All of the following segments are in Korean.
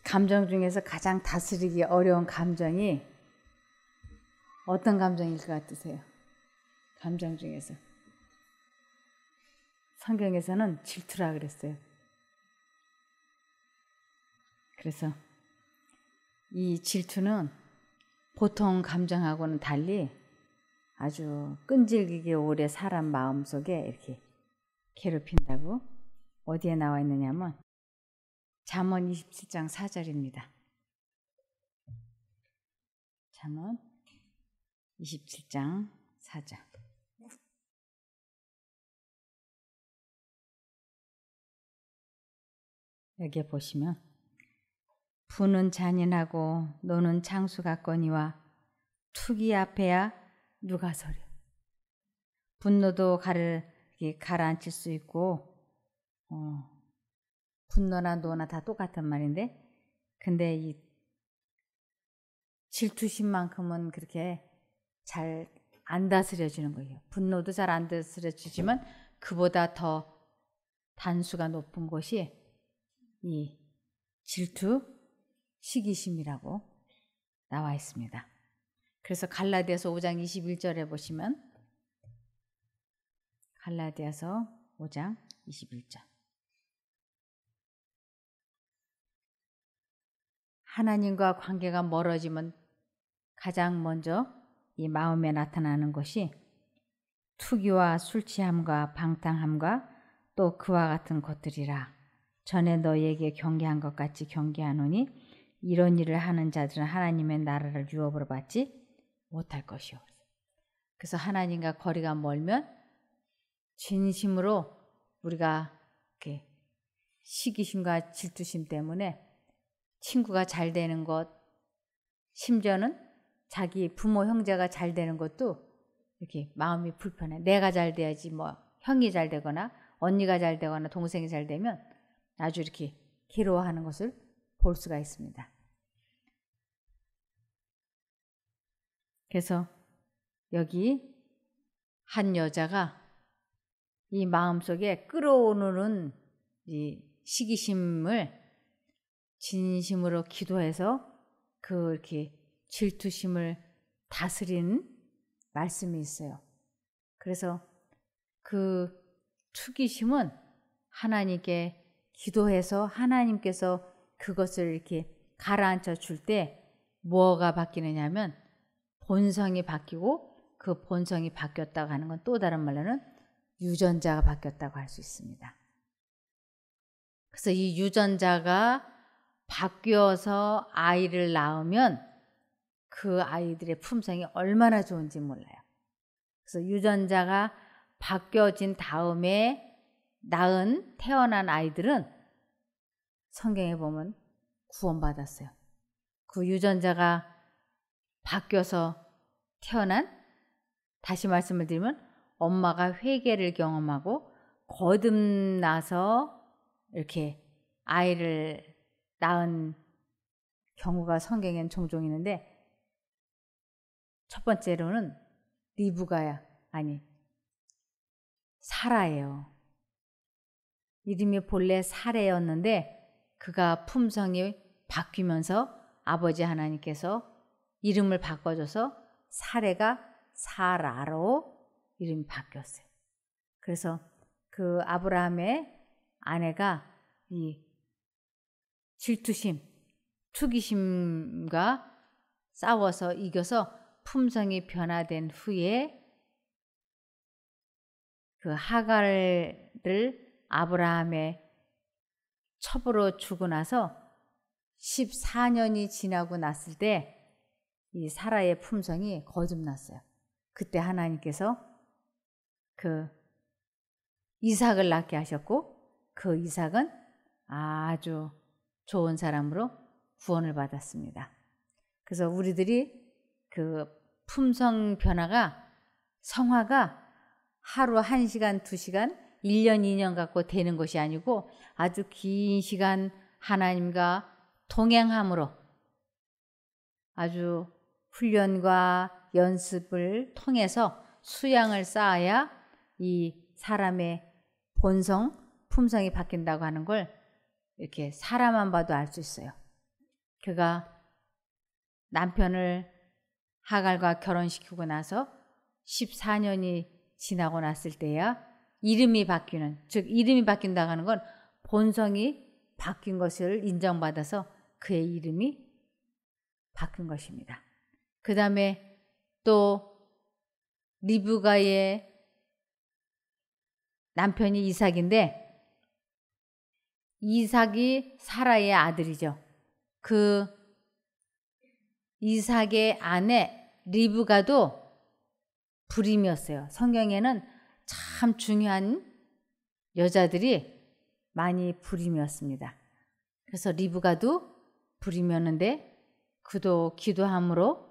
감정 중에서 가장 다스리기 어려운 감정이 어떤 감정일 것 같으세요? 감정 중에서. 성경에서는 질투라 그랬어요. 그래서 이 질투는 보통 감정하고는 달리 아주 끈질기게 오래 사람 마음속에 이렇게 괴롭힌다고 어디에 나와 있느냐면 잠언 27장 4절입니다. 잠언 27장 4절. 여기에 보시면 부는 잔인하고 노는 창수 같거니와 투기 앞에야 누가 서려. 분노도 가라앉힐 수 있고 분노나 노나 다 똑같은 말인데 근데 이 질투심만큼은 그렇게 잘 안 다스려지는 거예요. 분노도 잘 안 다스려지지만 그보다 더 단수가 높은 것이 이 질투, 시기심이라고 나와 있습니다. 그래서 갈라디아서 5장 21절에 보시면 갈라디아서 5장 21절 하나님과 관계가 멀어지면 가장 먼저 이 마음에 나타나는 것이 투기와 술취함과 방탕함과 또 그와 같은 것들이라. 전에 너희에게 경계한 것 같이 경계하노니 이런 일을 하는 자들은 하나님의 나라를 유업으로 받지 못할 것이요. 그래서 하나님과 거리가 멀면 진심으로 우리가 이렇게 시기심과 질투심 때문에 친구가 잘 되는 것, 심지어는 자기 부모 형제가 잘 되는 것도 이렇게 마음이 불편해. 내가 잘 돼야지 뭐 형이 잘 되거나 언니가 잘 되거나 동생이 잘 되면 아주 이렇게 괴로워하는 것을 볼 수가 있습니다. 그래서 여기 한 여자가 이 마음속에 끌어오르는 이 시기심을 진심으로 기도해서 이렇게 질투심을 다스리는 말씀이 있어요. 그래서 그 투기심은 하나님께 기도해서 하나님께서 그것을 이렇게 가라앉혀 줄 때 뭐가 바뀌느냐면 본성이 바뀌고 그 본성이 바뀌었다고 하는 건 또 다른 말로는 유전자가 바뀌었다고 할 수 있습니다. 그래서 이 유전자가 바뀌어서 아이를 낳으면 그 아이들의 품성이 얼마나 좋은지 몰라요. 그래서 유전자가 바뀌어진 다음에 태어난 아이들은 성경에 보면 구원받았어요. 그 유전자가 바뀌어서 태어난, 다시 말씀을 드리면 엄마가 회개를 경험하고 거듭나서 이렇게 아이를 낳은 경우가 성경에는 종종 있는데 첫 번째로는 사라예요. 이름이 본래 사레였는데 그가 품성이 바뀌면서 아버지 하나님께서 이름을 바꿔줘서 사레가 사라로 이름이 바뀌었어요. 그래서 그 아브라함의 아내가 이 질투심, 투기심과 싸워서 이겨서 품성이 변화된 후에 그 하갈을 아브라함의 첩으로 주고 나서 14년이 지나고 났을 때 이 사라의 품성이 거듭났어요. 그때 하나님께서 그 이삭을 낳게 하셨고 그 이삭은 아주 좋은 사람으로 구원을 받았습니다. 그래서 우리들이 그 품성 변화가 성화가 하루 1시간, 2시간, 1년, 2년 갖고 되는 것이 아니고 아주 긴 시간 하나님과 동행함으로 아주 훈련과 연습을 통해서 수양을 쌓아야 이 사람의 본성, 품성이 바뀐다고 하는 걸 이렇게 사람만 봐도 알 수 있어요. 그가 남편을 하갈과 결혼시키고 나서 14년이 지나고 났을 때야 이름이 바뀌는, 즉 이름이 바뀐다고 하는 건 본성이 바뀐 것을 인정받아서 그의 이름이 바뀐 것입니다. 그 다음에 또 리브가의 남편이 이삭인데 이삭이 사라의 아들이죠. 그 이삭의 아내 리브가도 불임이었어요. 성경에는 참 중요한 여자들이 많이 불임이었습니다. 그래서 리브가도 불임이었는데 그도 기도함으로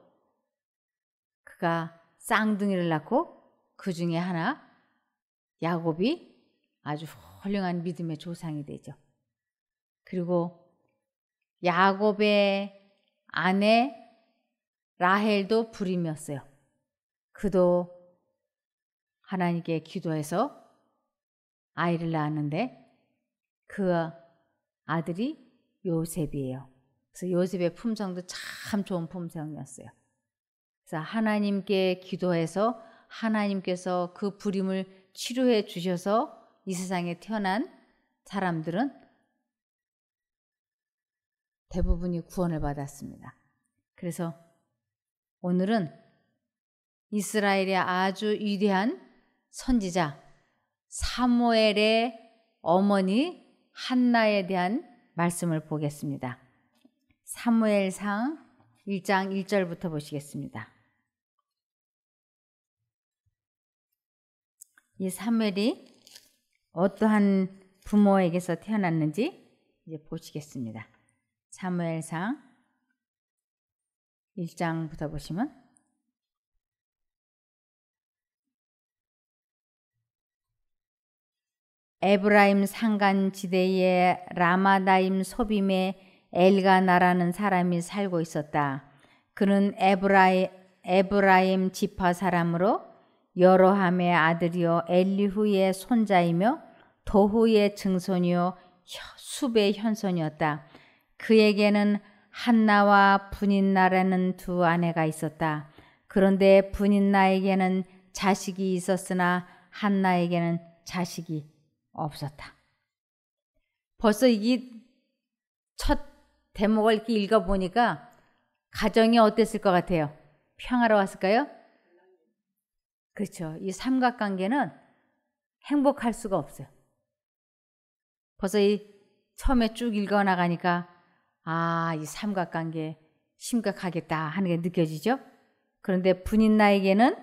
그가 쌍둥이를 낳고 그 중에 하나 야곱이 아주 훌륭한 믿음의 조상이 되죠. 그리고 야곱의 아내 라헬도 불임이었어요. 그도 하나님께 기도해서 아이를 낳았는데 그 아들이 요셉이에요. 그래서 요셉의 품성도 참 좋은 품성이었어요. 그래서 하나님께 기도해서 하나님께서 그 불임을 치료해 주셔서 이 세상에 태어난 사람들은 대부분이 구원을 받았습니다. 그래서 오늘은 이스라엘의 아주 위대한 선지자 사무엘의 어머니 한나에 대한 말씀을 보겠습니다. 사무엘상 1장 1절부터 보시겠습니다. 이 사무엘이 어떠한 부모에게서 태어났는지 이제 보시겠습니다. 사무엘상 1장부터 보시면 에브라임 산간 지대의 라마다임 소빔에 엘가나라는 사람이 살고 있었다. 그는 에브라임 지파 사람으로 여로함의 아들이요 엘리후의 손자이며 도후의 증손이요 숲의 현손이었다. 그에게는 한나와 분인나라는 두 아내가 있었다. 그런데 분인나에게는 자식이 있었으나 한나에게는 자식이 없었다. 벌써 이 첫 대목을 이렇게 읽어보니까 가정이 어땠을 것 같아요? 평화로웠을까요? 그렇죠. 이 삼각관계는 행복할 수가 없어요. 벌써 이 처음에 쭉 읽어나가니까 이 삼각관계 심각하겠다 하는 게 느껴지죠? 그런데 분인나에게는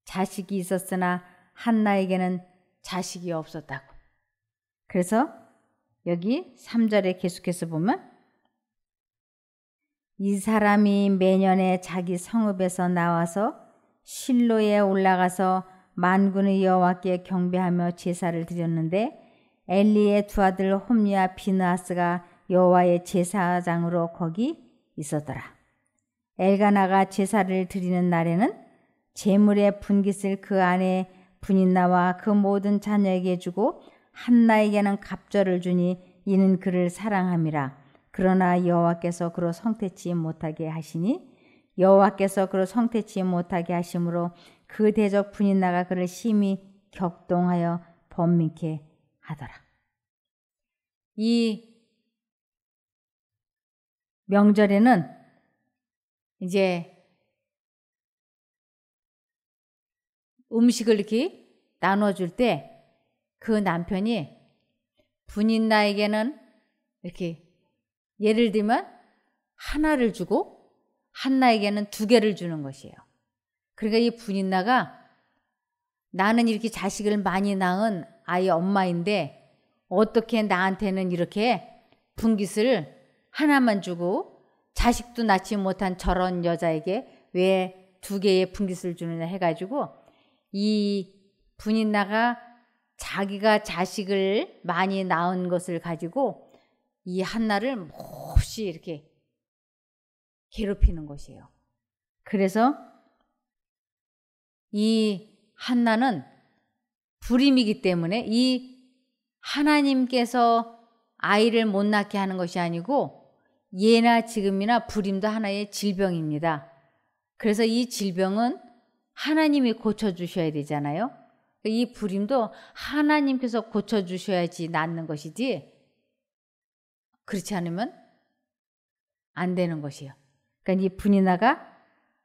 자식이 있었으나 한나에게는 자식이 없었다고. 그래서 여기 3절에 계속해서 보면 이 사람이 매년에 자기 성읍에서 나와서 실로에 올라가서 만군의 여호와께 경배하며 제사를 드렸는데 엘리의 두 아들 홈리와 비느하스가 여호와의 제사장으로 거기 있었더라. 엘가나가 제사를 드리는 날에는 제물의 분깃을 그 아내 분인나와 그 모든 자녀에게 주고 한나에게는 갑절을 주니 이는 그를 사랑함이라. 그러나 여호와께서 그로 성태치 못하게 하시니 여호와께서 그로 성태치 못하게 하심으로 그 대적 분인나가 그를 심히 격동하여 번민케 하더라. 이 명절에는 이제 음식을 이렇게 나눠줄 때 그 남편이 분인나에게는 이렇게 예를 들면 하나를 주고 한나에게는 2개를 주는 것이에요. 그러니까 이 분인나가 나는 이렇게 자식을 많이 낳은 아이 엄마인데 어떻게 나한테는 이렇게 분깃을 하나만 주고 자식도 낳지 못한 저런 여자에게 왜 2개의 분깃을 주느냐 해가지고 이 분인나가 자기가 자식을 많이 낳은 것을 가지고 이 한나를 몹시 이렇게 괴롭히는 것이에요. 그래서 이 한나는 불임이기 때문에 이 하나님께서 아이를 못 낳게 하는 것이 아니고 예나 지금이나 불임도 하나의 질병입니다. 그래서 이 질병은 하나님이 고쳐주셔야 되잖아요. 이 불임도 하나님께서 고쳐주셔야지 낫는 것이지 그렇지 않으면 안 되는 것이에요. 그러니까 이 분이나가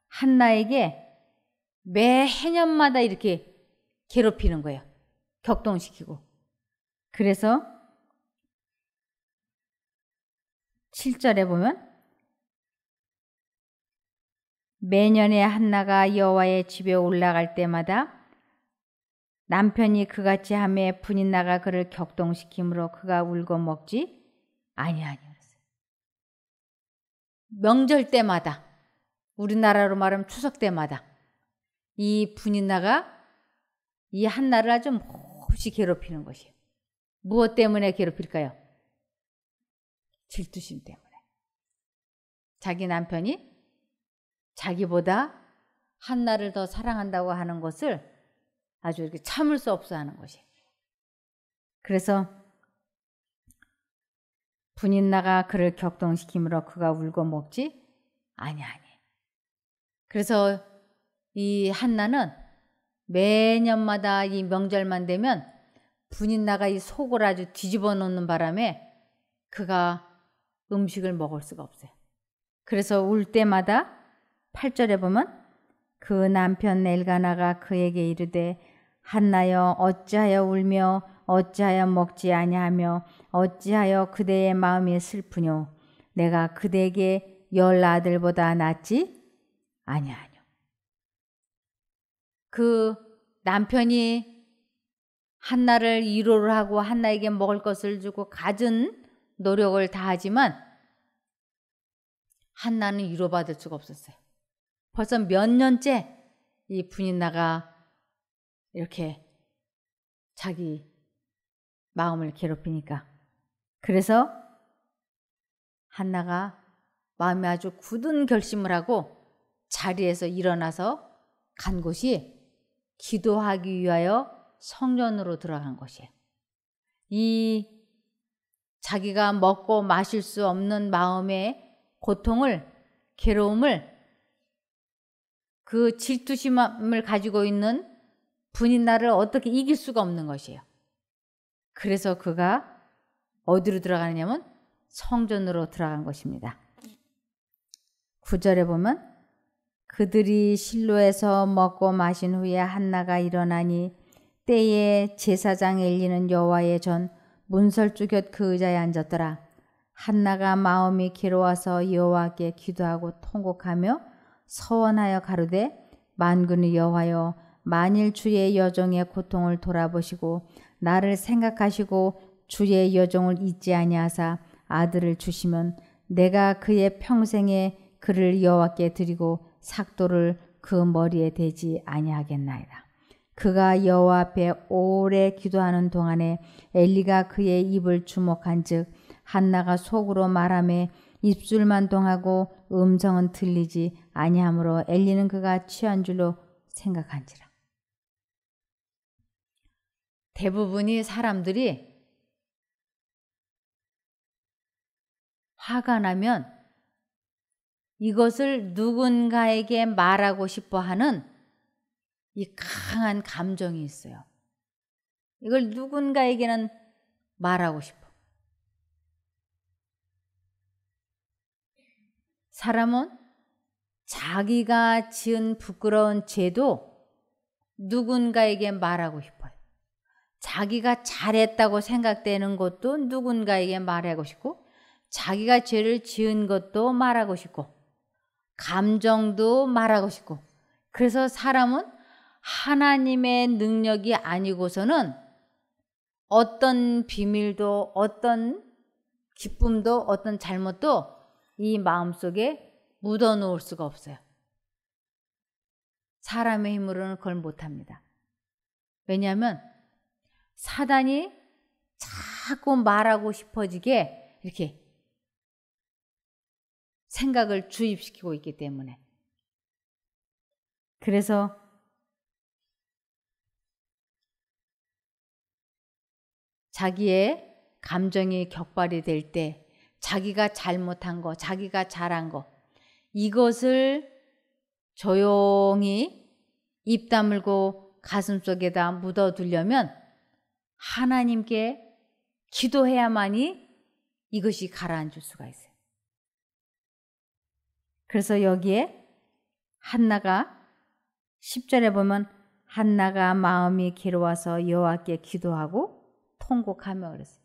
한나에게 매 해년마다 이렇게 괴롭히는 거예요. 격동시키고. 그래서 7절에 보면 매년에 한나가 여호와의 집에 올라갈 때마다 남편이 그같이 하매 분인나가 그를 격동시키므로 그가 울고 먹지 아니하니. 명절 때마다, 우리나라로 말하면 추석 때마다 이 분인나가 이 한나를 아주 몹시 괴롭히는 것이에요. 무엇 때문에 괴롭힐까요? 질투심 때문에. 자기 남편이 자기보다 한나를 더 사랑한다고 하는 것을 아주 이렇게 참을 수 없어 하는 것이에요. 그래서 분인나가 그를 격동시키므로 그가 울고 먹지 아니하니. 그래서 이 한나는 매년마다 이 명절만 되면 분인나가 이 속을 아주 뒤집어 놓는 바람에 그가 음식을 먹을 수가 없어요. 그래서 울 때마다 8절에 보면 그 남편 엘가나가 그에게 이르되 한나여 어찌하여 울며 어찌하여 먹지 아니하며 어찌하여 그대의 마음이 슬프뇨. 내가 그대에게 10 아들보다 낫지 아니하뇨. 그 남편이 한나를 위로를 하고 한나에게 먹을 것을 주고 갖은 노력을 다하지만 한나는 위로받을 수가 없었어요. 벌써 몇 년째 이 분인나가 이렇게 자기 마음을 괴롭히니까. 그래서 한나가 마음에 아주 굳은 결심을 하고 자리에서 일어나서 간 곳이 기도하기 위하여 성전으로 들어간 것이에요. 이 자기가 먹고 마실 수 없는 마음의 고통을, 괴로움을 그 질투심을 가지고 있는 분인나를 어떻게 이길 수가 없는 것이에요. 그래서 그가 어디로 들어가느냐면 성전으로 들어간 것입니다. 9절에 보면 그들이 실로에서 먹고 마신 후에 한나가 일어나니 때에 제사장 엘리는 여호와의 전 문설주 곁 그 의자에 앉았더라. 한나가 마음이 괴로워서 여호와께 기도하고 통곡하며 서원하여 가로되 만군의 여호와여 만일 주의 여종의 고통을 돌아보시고 나를 생각하시고 주의 여종을 잊지 아니하사 아들을 주시면 내가 그의 평생에 그를 여호와께 드리고 삭도를 그 머리에 대지 아니하겠나이다. 그가 여호와 앞에 오래 기도하는 동안에 엘리가 그의 입을 주목한즉 한나가 속으로 말하매 입술만 동하고 음성은 들리지 아니하므로 엘리는 그가 취한 줄로 생각한지라. 대부분이 사람들이 화가 나면 이것을 누군가에게 말하고 싶어 하는 이 강한 감정이 있어요. 이걸 누군가에게는 말하고 싶어. 사람은 자기가 지은 부끄러운 죄도 누군가에게 말하고 싶어요. 자기가 잘했다고 생각되는 것도 누군가에게 말하고 싶고, 자기가 죄를 지은 것도 말하고 싶고, 감정도 말하고 싶고. 그래서 사람은 하나님의 능력이 아니고서는 어떤 비밀도, 어떤 기쁨도, 어떤 잘못도 이 마음속에 묻어 놓을 수가 없어요. 사람의 힘으로는 그걸 못합니다. 왜냐하면 사단이 자꾸 말하고 싶어지게 이렇게 생각을 주입시키고 있기 때문에. 그래서 자기의 감정이 격발이 될 때, 자기가 잘못한 거, 자기가 잘한 거, 이것을 조용히 입 다물고 가슴속에다 묻어두려면 하나님께 기도해야만이 이것이 가라앉을 수가 있어요. 그래서 여기에 한나가 10절에 보면 한나가 마음이 괴로워서 여호와께 기도하고 통곡하며 그랬어요.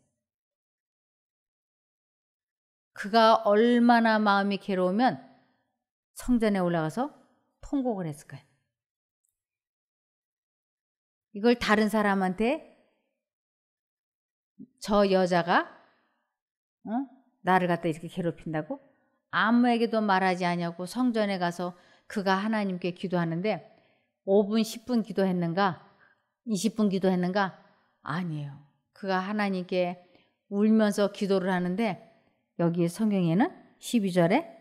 그가 얼마나 마음이 괴로우면 성전에 올라가서 통곡을 했을까요? 이걸 다른 사람한테 저 여자가 나를 갖다 이렇게 괴롭힌다고? 아무에게도 말하지 않냐고 성전에 가서 그가 하나님께 기도하는데 5분, 10분 기도했는가? 20분 기도했는가? 아니에요. 그가 하나님께 울면서 기도를 하는데 여기 성경에는 12절에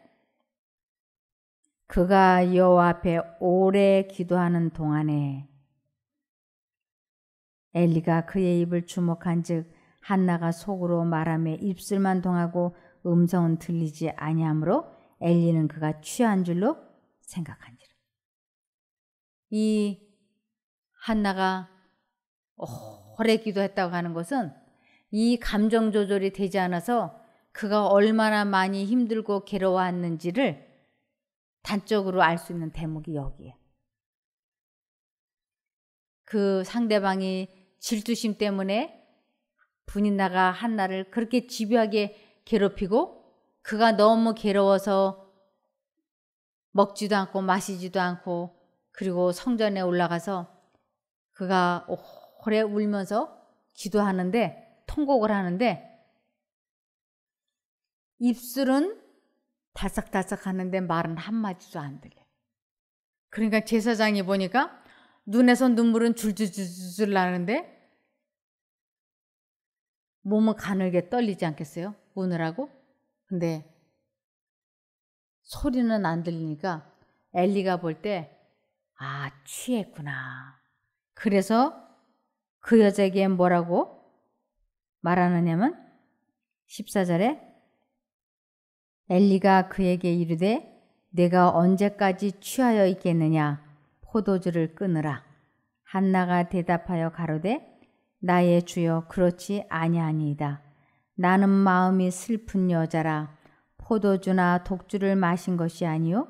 그가 여호와 앞에 오래 기도하는 동안에 엘리가 그의 입을 주목한즉 한나가 속으로 말하며 입술만 동하고 음성은 들리지 아니하므로 엘리는 그가 취한 줄로 생각한지라. 이 한나가 오래 기도했다고 하는 것은 이 감정 조절이 되지 않아서 그가 얼마나 많이 힘들고 괴로워했는지를 단적으로 알 수 있는 대목이 여기에. 그 상대방이 질투심 때문에 분인나가 한나를 그렇게 집요하게 괴롭히고 그가 너무 괴로워서 먹지도 않고 마시지도 않고 그리고 성전에 올라가서 그가 오래 울면서 기도하는데 통곡을 하는데 입술은 달싹달싹 하는데 말은 한마디도 안 들려. 그러니까 제사장이 보니까 눈에서 눈물은 줄줄줄줄 나는데 몸은 가늘게 떨리지 않겠어요? 우느라고? 근데 소리는 안 들리니까 엘리가 볼 때 취했구나. 그래서 그 여자에게 뭐라고 말하느냐면 14절에 엘리가 그에게 이르되 내가 언제까지 취하여 있겠느냐 포도주를 끊으라. 한나가 대답하여 가로되 나의 주여 그렇지 아니하니이다. 나는 마음이 슬픈 여자라 포도주나 독주를 마신 것이 아니요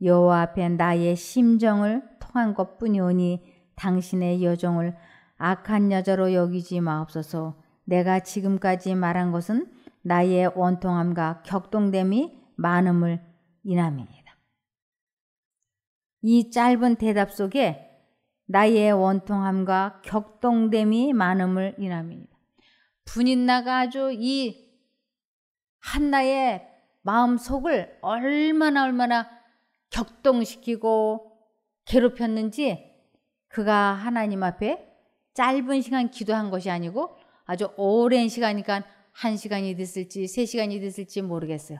여호와 앞에 나의 심정을 통한 것뿐이오니 당신의 여종을 악한 여자로 여기지 마옵소서. 내가 지금까지 말한 것은 나의 원통함과 격동됨이 많음을 인함이니이다. 이 짧은 대답 속에 나의 원통함과 격동됨이 많음을 인함이니이다. 분인나가 아주 이 한나의 마음속을 얼마나 격동시키고 괴롭혔는지 그가 하나님 앞에 짧은 시간 기도한 것이 아니고 아주 오랜 시간이니까 1시간이 됐을지 3시간이 됐을지 모르겠어요.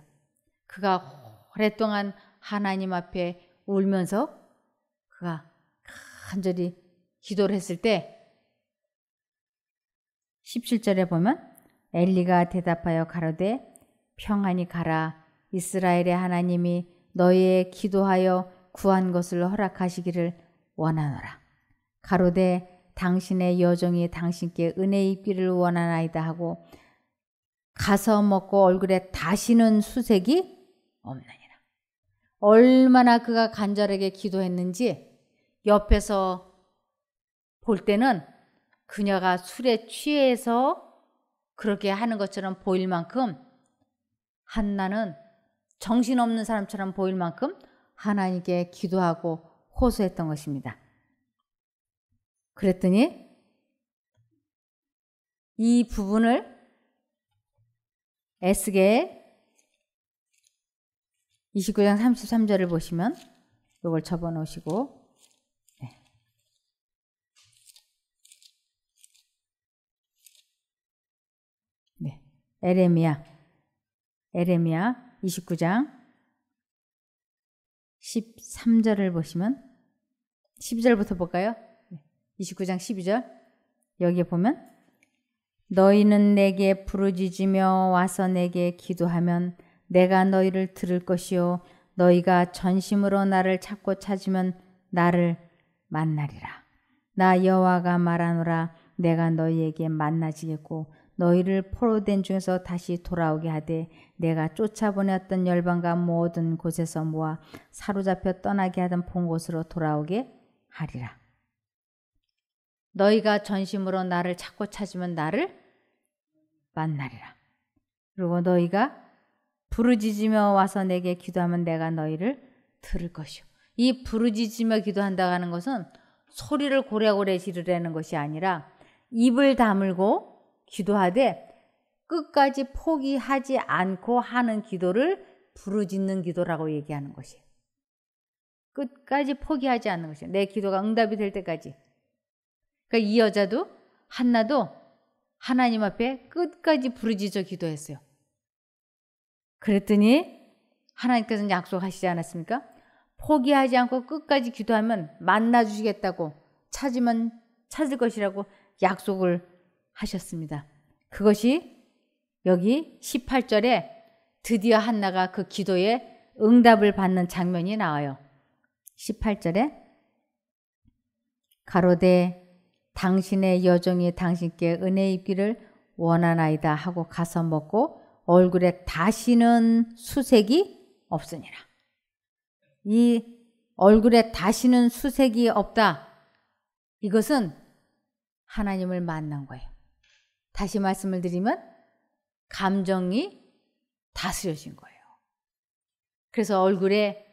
그가 오랫동안 하나님 앞에 울면서 그가 간절히 기도를 했을 때 17절에 보면 엘리가 대답하여 가로되 평안히 가라. 이스라엘의 하나님이 너희의 기도하여 구한 것을 허락하시기를 원하노라. 가로되 당신의 여종이 당신께 은혜 입기를 원하나이다 하고 가서 먹고 얼굴에 다시는 수색이 없느니라. 얼마나 그가 간절하게 기도했는지 옆에서 볼 때는 그녀가 술에 취해서 그렇게 하는 것처럼 보일 만큼 한나는 정신없는 사람처럼 보일 만큼 하나님께 기도하고 호소했던 것입니다. 그랬더니 이 부분을 에스겔 29장 33절을 보시면 이걸 접어 놓으시고 에레미야 29장 13절을 보시면 12절부터 볼까요? 29장 12절 여기에 보면 너희는 내게 부르짖으며 와서 내게 기도하면 내가 너희를 들을 것이요 너희가 전심으로 나를 찾고 찾으면 나를 만나리라. 나 여호와가 말하노라. 내가 너희에게 만나지겠고 너희를 포로된 중에서 다시 돌아오게 하되 내가 쫓아보냈던 열방과 모든 곳에서 모아 사로잡혀 떠나게 하던 본 곳으로 돌아오게 하리라. 너희가 전심으로 나를 찾고 찾으면 나를 만나리라. 그리고 너희가 부르짖으며 와서 내게 기도하면 내가 너희를 들을 것이요. 이 부르짖으며 기도한다고 하는 것은 소리를 고래고래 지르라는 것이 아니라 입을 다물고 기도하되 끝까지 포기하지 않고 하는 기도를 부르짖는 기도라고 얘기하는 것이에요. 끝까지 포기하지 않는 것이에요. 내 기도가 응답이 될 때까지. 그러니까 이 여자도 한나도 하나님 앞에 끝까지 부르짖어 기도했어요. 그랬더니 하나님께서는 약속하시지 않았습니까? 포기하지 않고 끝까지 기도하면 만나주시겠다고 찾으면 찾을 것이라고 약속을 하셨습니다. 그것이 여기 18절에 드디어 한나가 그 기도에 응답을 받는 장면이 나와요. 18절에 가로되 당신의 여종이 당신께 은혜 입기를 원하나이다 하고 가서 먹고 얼굴에 다시는 수색이 없으니라. 이 얼굴에 다시는 수색이 없다. 이것은 하나님을 만난 거예요. 다시 말씀을 드리면 감정이 다스려진 거예요. 그래서 얼굴에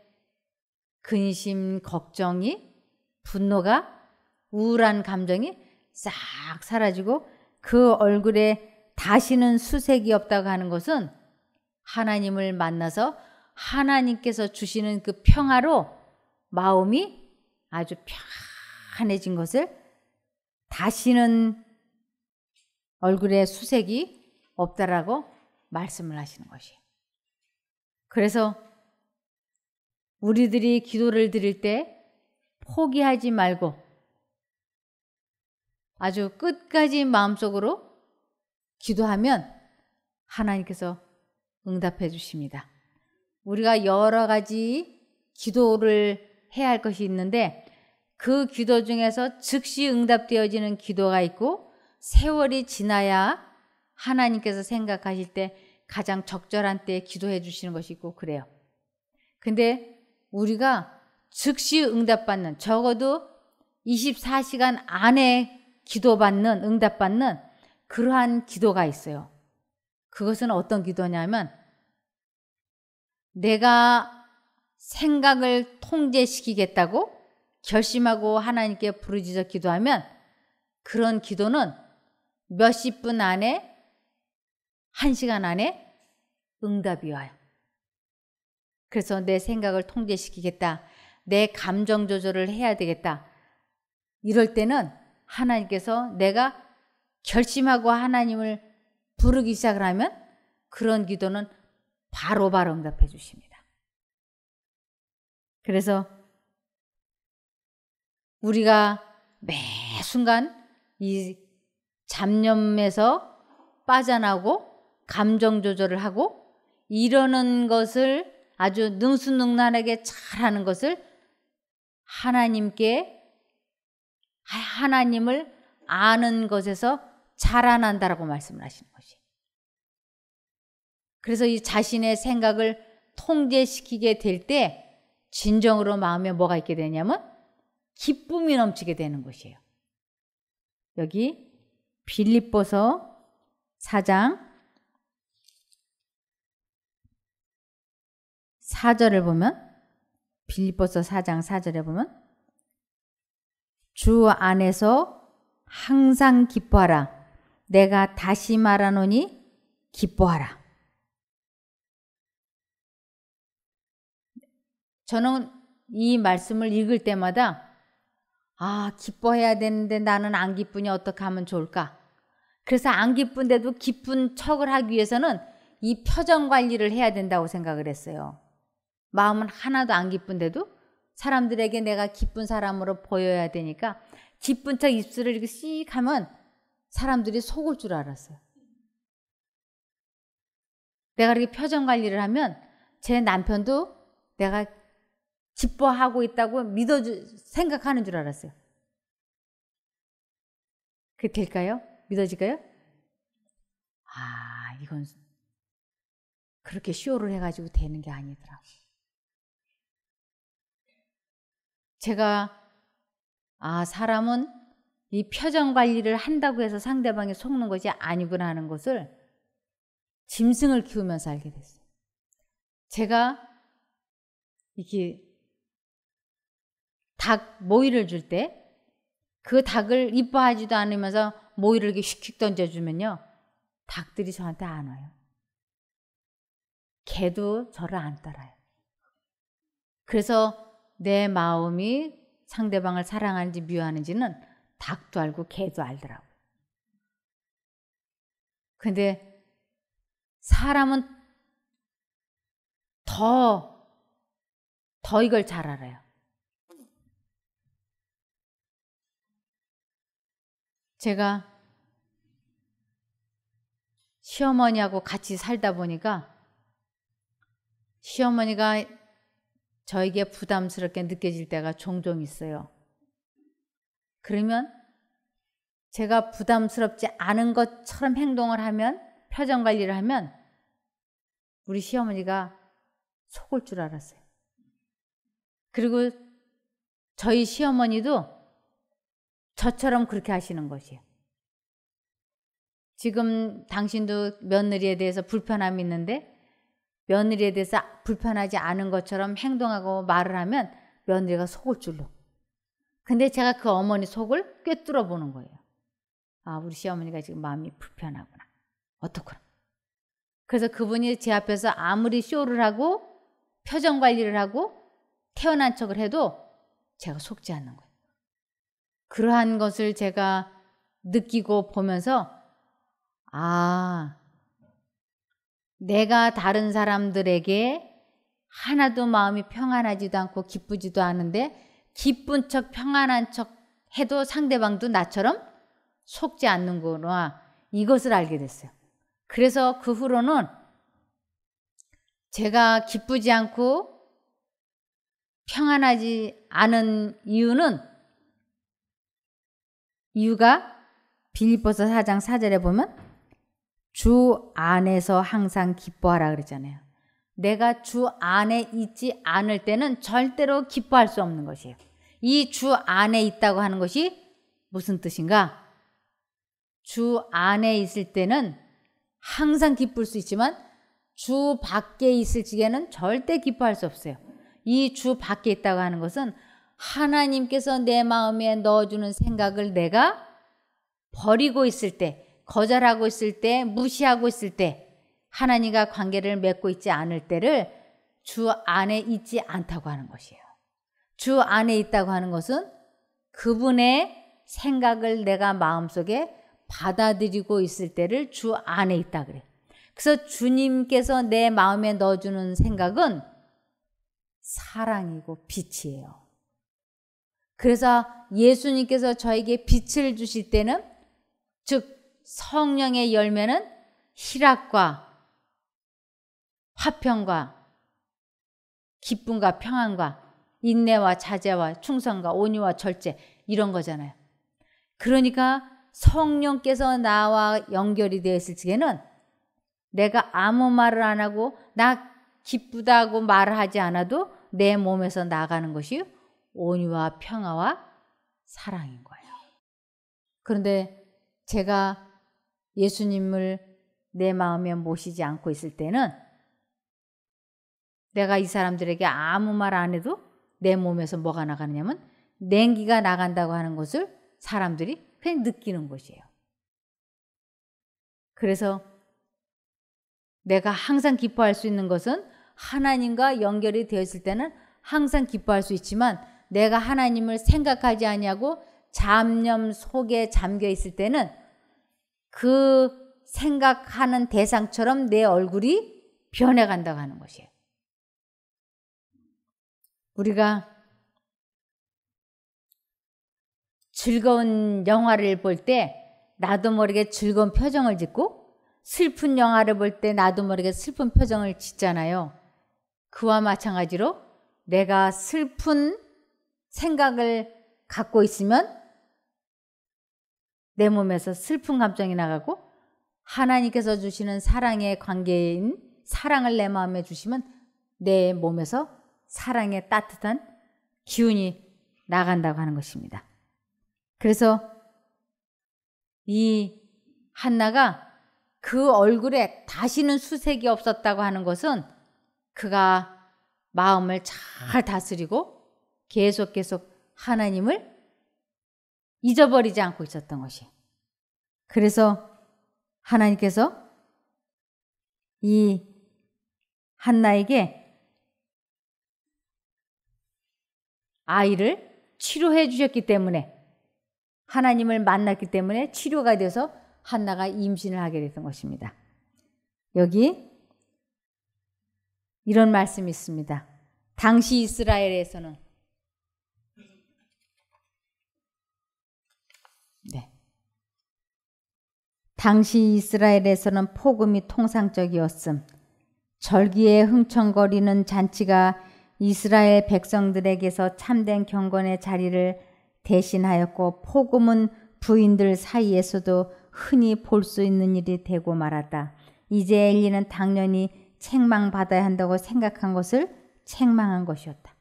근심, 걱정이, 분노가, 우울한 감정이 싹 사라지고 그 얼굴에 다시는 수색이 없다고 하는 것은 하나님을 만나서 하나님께서 주시는 그 평화로 마음이 아주 편해진 것을 다시는 얼굴에 수색이 없다라고 말씀을 하시는 것이에요. 그래서 우리들이 기도를 드릴 때 포기하지 말고 아주 끝까지 마음속으로 기도하면 하나님께서 응답해 주십니다. 우리가 여러 가지 기도를 해야 할 것이 있는데 그 기도 중에서 즉시 응답되어지는 기도가 있고 세월이 지나야 하나님께서 생각하실 때 가장 적절한 때에 기도해 주시는 것이 있고 그래요. 근데 우리가 즉시 응답받는, 적어도 24시간 안에 기도받는, 응답받는 그러한 기도가 있어요. 그것은 어떤 기도냐면 내가 생각을 통제시키겠다고 결심하고 하나님께 부르짖어 기도하면 그런 기도는 몇십 분 안에, 1시간 안에 응답이 와요. 그래서 내 생각을 통제시키겠다. 내 감정 조절을 해야 되겠다. 이럴 때는 하나님께서 내가 결심하고 하나님을 부르기 시작을 하면 그런 기도는 바로바로 응답해 주십니다. 그래서 우리가 매 순간 이 잡념에서 빠져나오고 감정 조절을 하고 이러는 것을 아주 능수능란하게 잘하는 것을 하나님을 아는 것에서 자라난다라고 말씀을 하시는 것이. 그래서 이 자신의 생각을 통제시키게 될 때 진정으로 마음에 뭐가 있게 되냐면 기쁨이 넘치게 되는 것이에요. 여기 빌립보서 4장 4절을 보면 빌립보서 4장 4절에 보면 주 안에서 항상 기뻐하라. 내가 다시 말하노니 기뻐하라. 저는 이 말씀을 읽을 때마다 기뻐해야 되는데 나는 안 기쁘니 어떻게 하면 좋을까? 그래서 안 기쁜데도 기쁜 척을 하기 위해서는 이 표정 관리를 해야 된다고 생각을 했어요. 마음은 하나도 안 기쁜데도 사람들에게 내가 기쁜 사람으로 보여야 되니까 기쁜 척 입술을 이렇게 씩 하면 사람들이 속을 줄 알았어요. 내가 이렇게 표정 관리를 하면 제 남편도 내가 기뻐하고 있다고 생각하는 줄 알았어요. 그게 될까요? 믿어질까요? 아, 이건 그렇게 쇼를 해가지고 되는 게 아니더라고요. 제가 사람은 이 표정 관리를 한다고 해서 상대방이 속는 것이 아니구나 하는 것을 짐승을 키우면서 알게 됐어요. 제가 이렇게 닭 모이를 줄 때 그 닭을 이뻐하지도 않으면서 모이를 이렇게 휙휙 던져주면요, 닭들이 저한테 안 와요. 개도 저를 안 따라요. 그래서 내 마음이 상대방을 사랑하는지 미워하는지는 닭도 알고 개도 알더라고요. 근데 사람은 더 이걸 잘 알아요. 제가 시어머니하고 같이 살다 보니까 시어머니가 저에게 부담스럽게 느껴질 때가 종종 있어요. 그러면 제가 부담스럽지 않은 것처럼 행동을 하면, 표정 관리를 하면 우리 시어머니가 속을 줄 알았어요. 그리고 저희 시어머니도 저처럼 그렇게 하시는 것이에요. 지금 당신도 며느리에 대해서 불편함이 있는데 며느리에 대해서 불편하지 않은 것처럼 행동하고 말을 하면 며느리가 속을 줄로. 근데 제가 그 어머니 속을 꿰뚫어 보는 거예요. 아, 우리 시어머니가 지금 마음이 불편하구나. 어떻구나. 그래서 그분이 제 앞에서 아무리 쇼를 하고 표정 관리를 하고 태어난 척을 해도 제가 속지 않는 거예요. 그러한 것을 제가 느끼고 보면서 내가 다른 사람들에게 하나도 마음이 평안하지도 않고 기쁘지도 않은데 기쁜 척 평안한 척 해도 상대방도 나처럼 속지 않는구나, 이것을 알게 됐어요. 그래서 그 후로는 제가 기쁘지 않고 평안하지 않은 이유가 빌립보서 4장 4절에 보면 주 안에서 항상 기뻐하라 그랬잖아요. 내가 주 안에 있지 않을 때는 절대로 기뻐할 수 없는 것이에요. 이 주 안에 있다고 하는 것이 무슨 뜻인가? 주 안에 있을 때는 항상 기쁠 수 있지만 주 밖에 있을 적에는 절대 기뻐할 수 없어요. 이 주 밖에 있다고 하는 것은 하나님께서 내 마음에 넣어주는 생각을 내가 버리고 있을 때, 거절하고 있을 때, 무시하고 있을 때, 하나님과 관계를 맺고 있지 않을 때를 주 안에 있지 않다고 하는 것이에요. 주 안에 있다고 하는 것은 그분의 생각을 내가 마음속에 받아들이고 있을 때를 주 안에 있다 그래요. 그래서 주님께서 내 마음에 넣어주는 생각은 사랑이고 빛이에요. 그래서 예수님께서 저에게 빛을 주실 때는, 즉 성령의 열매는 희락과 화평과 기쁨과 평안과 인내와 자제와 충성과 온유와 절제, 이런 거잖아요. 그러니까 성령께서 나와 연결이 되어 있을 적에는 내가 아무 말을 안 하고 나 기쁘다고 말을 하지 않아도 내 몸에서 나가는 것이 온유와 평화와 사랑인 거예요. 그런데 제가 예수님을 내 마음에 모시지 않고 있을 때는 내가 이 사람들에게 아무 말 안 해도 내 몸에서 뭐가 나가느냐면 냉기가 나간다고 하는 것을 사람들이 그냥 느끼는 것이에요. 그래서 내가 항상 기뻐할 수 있는 것은 하나님과 연결이 되어 있을 때는 항상 기뻐할 수 있지만 내가 하나님을 생각하지 아니하고 잡념 속에 잠겨 있을 때는 그 생각하는 대상처럼 내 얼굴이 변해간다고 하는 것이에요. 우리가 즐거운 영화를 볼 때 나도 모르게 즐거운 표정을 짓고 슬픈 영화를 볼 때 나도 모르게 슬픈 표정을 짓잖아요. 그와 마찬가지로 내가 슬픈 생각을 갖고 있으면 내 몸에서 슬픈 감정이 나가고 하나님께서 주시는 사랑의 관계인 사랑을 내 마음에 주시면 내 몸에서 사랑의 따뜻한 기운이 나간다고 하는 것입니다. 그래서 이 한나가 그 얼굴에 다시는 수색이 없었다고 하는 것은 그가 마음을 잘 다스리고 계속 하나님을 잊어버리지 않고 있었던 것이. 그래서 하나님께서 이 한나에게 아이를 치료해 주셨기 때문에, 하나님을 만났기 때문에 치료가 돼서 한나가 임신을 하게 됐던 것입니다. 여기 이런 말씀이 있습니다. 당시 이스라엘에서는 당시 이스라엘에서는 폭음이 통상적이었음. 절기에 흥청거리는 잔치가 이스라엘 백성들에게서 참된 경건의 자리를 대신하였고 폭음은 부인들 사이에서도 흔히 볼 수 있는 일이 되고 말았다. 이제 엘리는 당연히 책망받아야 한다고 생각한 것을 책망한 것이었다.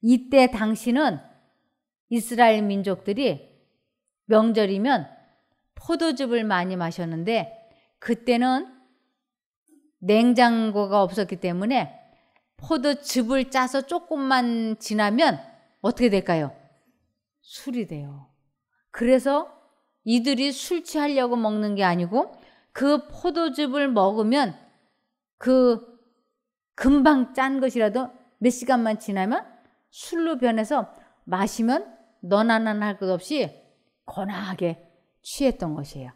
이때 당시는 이스라엘 민족들이 명절이면 포도즙을 많이 마셨는데 그때는 냉장고가 없었기 때문에 포도즙을 짜서 조금만 지나면 어떻게 될까요? 술이 돼요. 그래서 이들이 술 취하려고 먹는 게 아니고 그 포도즙을 먹으면 그 금방 짠 것이라도 몇 시간만 지나면 술로 변해서 마시면 너나난 할 것 없이 거나하게 취했던 것이에요.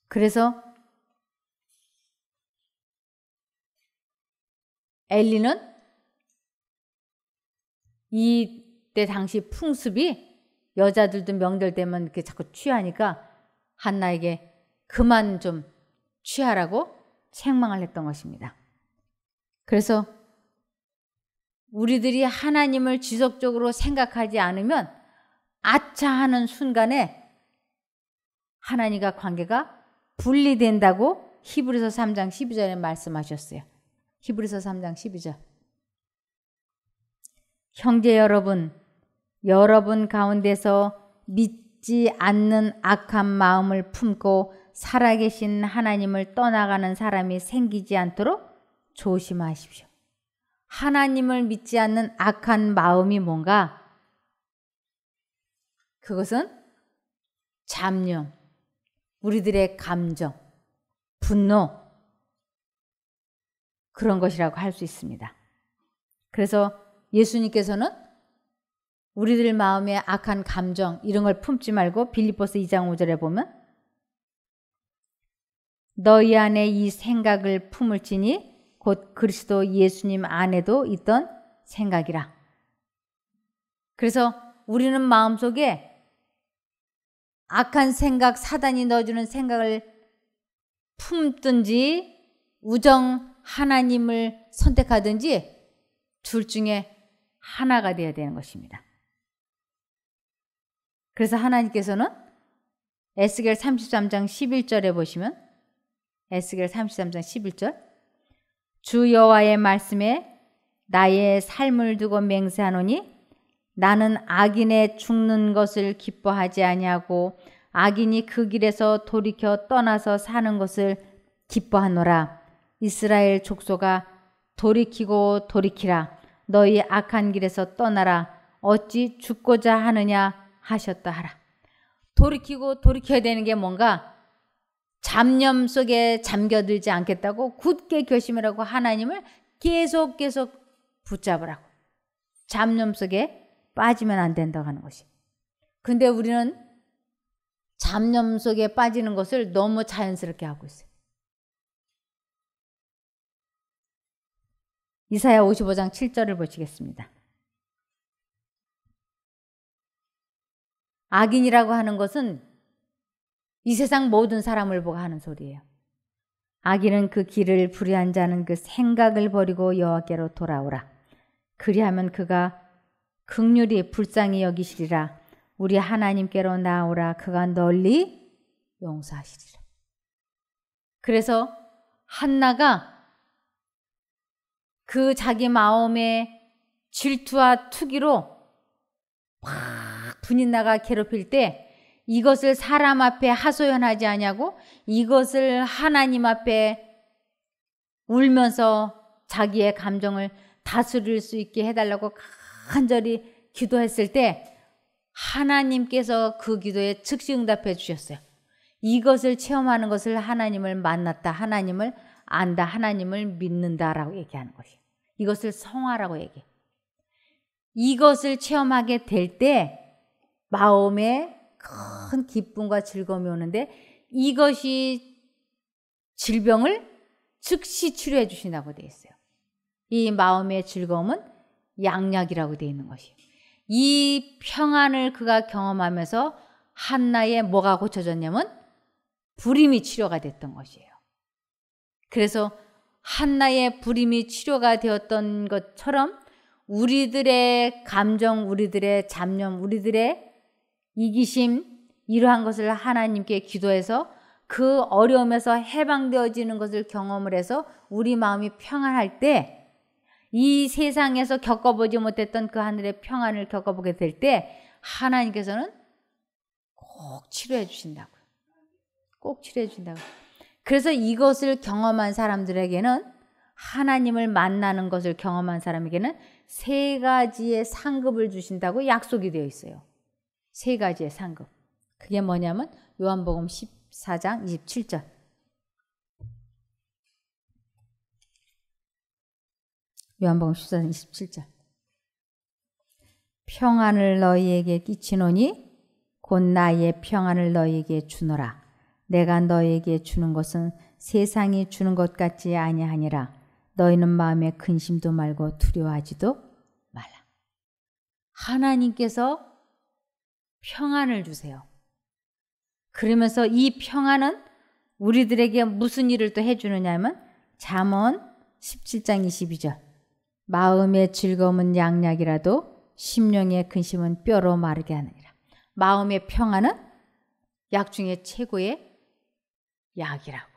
그래서 엘리는 이때 당시 풍습이 여자들도 명절 되면 이렇게 자꾸 취하니까 한나에게 그만 좀 취하라고 책망을 했던 것입니다. 그래서 우리들이 하나님을 지속적으로 생각하지 않으면 아차 하는 순간에 하나님과 관계가 분리된다고 히브리서 3장 12절에 말씀하셨어요. 히브리서 3장 12절. 형제 여러분, 여러분 가운데서 믿지 않는 악한 마음을 품고 살아계신 하나님을 떠나가는 사람이 생기지 않도록 조심하십시오. 하나님을 믿지 않는 악한 마음이 뭔가? 그것은 잠룡, 우리들의 감정, 분노, 그런 것이라고 할 수 있습니다. 그래서 예수님께서는 우리들 마음에 악한 감정 이런 걸 품지 말고 빌립보서 2장 5절에 보면 너희 안에 이 생각을 품을지니 곧 그리스도 예수님 안에도 있던 생각이라. 그래서 우리는 마음속에 악한 생각, 사단이 넣어주는 생각을 품든지 우정 하나님을 선택하든지 둘 중에 하나가 되어야 되는 것입니다. 그래서 하나님께서는 에스겔 33장 11절에 보시면 에스겔 33장 11절 주 여호와의 말씀에 나의 삶을 두고 맹세하노니 나는 악인의 죽는 것을 기뻐하지 아니하고 악인이 그 길에서 돌이켜 떠나서 사는 것을 기뻐하노라. 이스라엘 족속아 돌이키고 돌이키라. 너희 악한 길에서 떠나라. 어찌 죽고자 하느냐 하셨다 하라. 돌이키고 돌이켜야 되는 게 뭔가? 잡념 속에 잠겨들지 않겠다고 굳게 결심을 하고 하나님을 계속 붙잡으라고. 잡념 속에 빠지면 안 된다고 하는 것이. 근데 우리는 잡념 속에 빠지는 것을 너무 자연스럽게 하고 있어요. 이사야 55장 7절을 보시겠습니다. 악인이라고 하는 것은 이 세상 모든 사람을 보고 하는 소리예요. 악인은 그 길을 불의한 자는 그 생각을 버리고 여호와께로 돌아오라. 그리하면 그가 긍휼히 불쌍히 여기시리라. 우리 하나님께로 나오라. 그가 널리 용서하시리라. 그래서 한나가 그 자기 마음의 질투와 투기로 막 분이 나가 괴롭힐 때 이것을 사람 앞에 하소연하지 아니하고 이것을 하나님 앞에 울면서 자기의 감정을 다스릴 수 있게 해달라고 간절히 기도했을 때 하나님께서 그 기도에 즉시 응답해 주셨어요. 이것을 체험하는 것을 하나님을 만났다, 하나님을 안다, 하나님을 믿는다라고 얘기하는 것이에요. 이것을 성화라고 얘기해요. 이것을 체험하게 될 때 마음에 큰 기쁨과 즐거움이 오는데 이것이 질병을 즉시 치료해 주신다고 되어 있어요. 이 마음의 즐거움은 양약이라고 되어 있는 것이에요. 이 평안을 그가 경험하면서 한나의 뭐가 고쳐졌냐면 불임이 치료가 됐던 것이에요. 그래서 한나의 불임이 치료가 되었던 것처럼 우리들의 감정, 우리들의 잡념, 우리들의 이기심 이러한 것을 하나님께 기도해서 그 어려움에서 해방되어지는 것을 경험을 해서 우리 마음이 평안할 때 이 세상에서 겪어보지 못했던 그 하늘의 평안을 겪어보게 될 때 하나님께서는 꼭 치료해 주신다고요. 꼭 치료해 주신다고요. 그래서 이것을 경험한 사람들에게는 하나님을 만나는 것을 경험한 사람에게는 세 가지의 상급을 주신다고 약속이 되어 있어요. 세 가지의 상급. 그게 뭐냐면 요한복음 14장 27절. 요한복음 14장 27절. 평안을 너희에게 끼치노니 곧 나의 평안을 너희에게 주노라. 내가 너희에게 주는 것은 세상이 주는 것 같지 아니하니라. 너희는 마음에 근심도 말고 두려워하지도 말라. 하나님께서 평안을 주세요. 그러면서 이 평안은 우리들에게 무슨 일을 또 해주느냐 하면 잠언 17장 22절. 마음의 즐거움은 양약이라도 심령의 근심은 뼈로 마르게 하느니라. 마음의 평안은 약 중에 최고의 약이라고.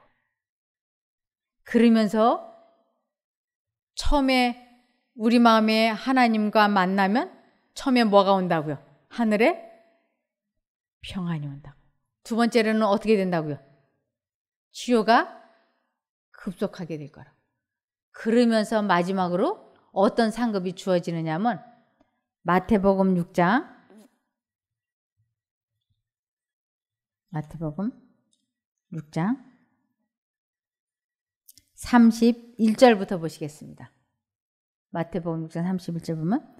그러면서 처음에 우리 마음에 하나님과 만나면 처음에 뭐가 온다고요? 하늘에 평안이 온다고. 두 번째로는 어떻게 된다고요? 치유가 급속하게 될 거라고. 그러면서 마지막으로 어떤 상급이 주어지느냐 하면 마태복음 6장 31절부터 보시겠습니다. 마태복음 6장 31절 보면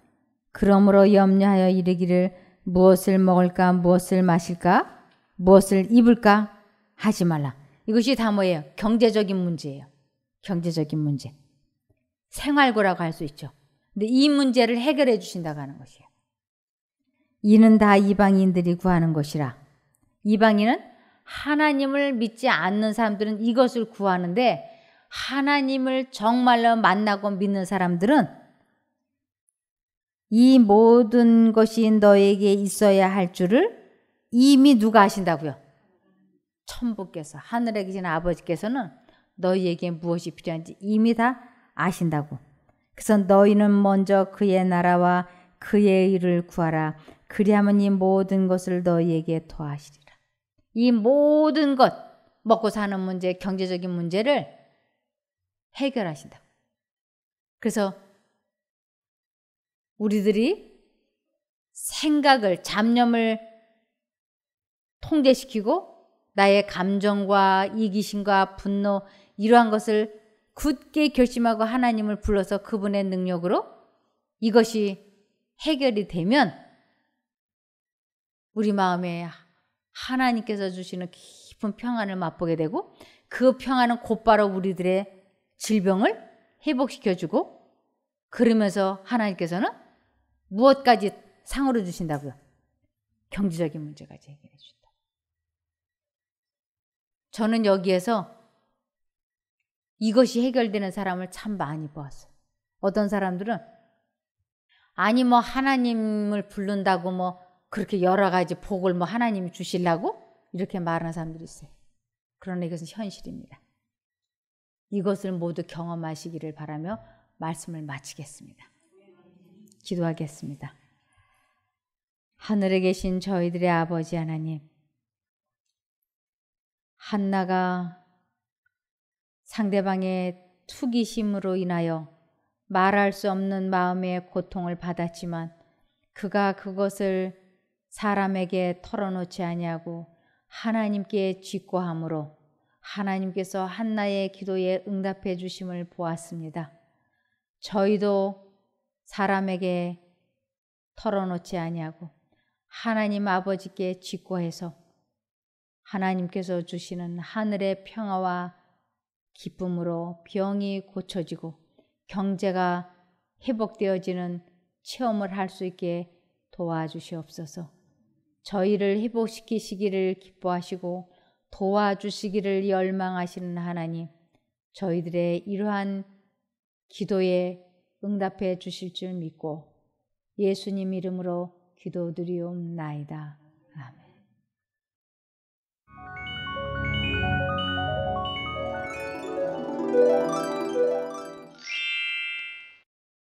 그러므로 염려하여 이르기를 무엇을 먹을까 무엇을 마실까 무엇을 입을까 하지 말라. 이것이 다 뭐예요? 경제적인 문제예요. 경제적인 문제. 생활고라고 할 수 있죠. 근데 이 문제를 해결해 주신다고 하는 것이에요. 이는 다 이방인들이 구하는 것이라. 이방인은 하나님을 믿지 않는 사람들은 이것을 구하는데 하나님을 정말로 만나고 믿는 사람들은 이 모든 것이 너에게 있어야 할 줄을 이미 누가 아신다고요? 천부께서, 하늘에 계신 아버지께서는 너희에게 무엇이 필요한지 이미 다 아신다고. 그래서 너희는 먼저 그의 나라와 그의 일을 구하라. 그리하면 이 모든 것을 너희에게 더하시리라. 이 모든 것, 먹고 사는 문제, 경제적인 문제를 해결하신다고. 그래서 우리들이 생각을, 잡념을 통제시키고 나의 감정과 이기심과 분노 이러한 것을 굳게 결심하고 하나님을 불러서 그분의 능력으로 이것이 해결이 되면 우리 마음에 하나님께서 주시는 깊은 평안을 맛보게 되고 그 평안은 곧바로 우리들의 질병을 회복시켜주고 그러면서 하나님께서는 무엇까지 상으로 주신다고요? 경제적인 문제까지 해결해 주신다. 저는 여기에서 이것이 해결되는 사람을 참 많이 보았어요. 어떤 사람들은 아니 뭐 하나님을 부른다고 뭐 그렇게 여러 가지 복을 뭐 하나님이 주시려고 이렇게 말하는 사람들이 있어요. 그러나 이것은 현실입니다. 이것을 모두 경험하시기를 바라며 말씀을 마치겠습니다. 기도하겠습니다. 하늘에 계신 저희들의 아버지 하나님, 한나가 상대방의 투기심으로 인하여 말할 수 없는 마음의 고통을 받았지만 그가 그것을 사람에게 털어놓지 아니하고 하나님께 직고함으로 하나님께서 한나의 기도에 응답해 주심을 보았습니다. 저희도 사람에게 털어놓지 아니하고 하나님 아버지께 직고해서 하나님께서 주시는 하늘의 평화와 기쁨으로 병이 고쳐지고 경제가 회복되어지는 체험을 할 수 있게 도와주시옵소서. 저희를 회복시키시기를 기뻐하시고 도와주시기를 열망하시는 하나님, 저희들의 이러한 기도에 응답해 주실 줄 믿고 예수님 이름으로 기도드리옵나이다. 아멘.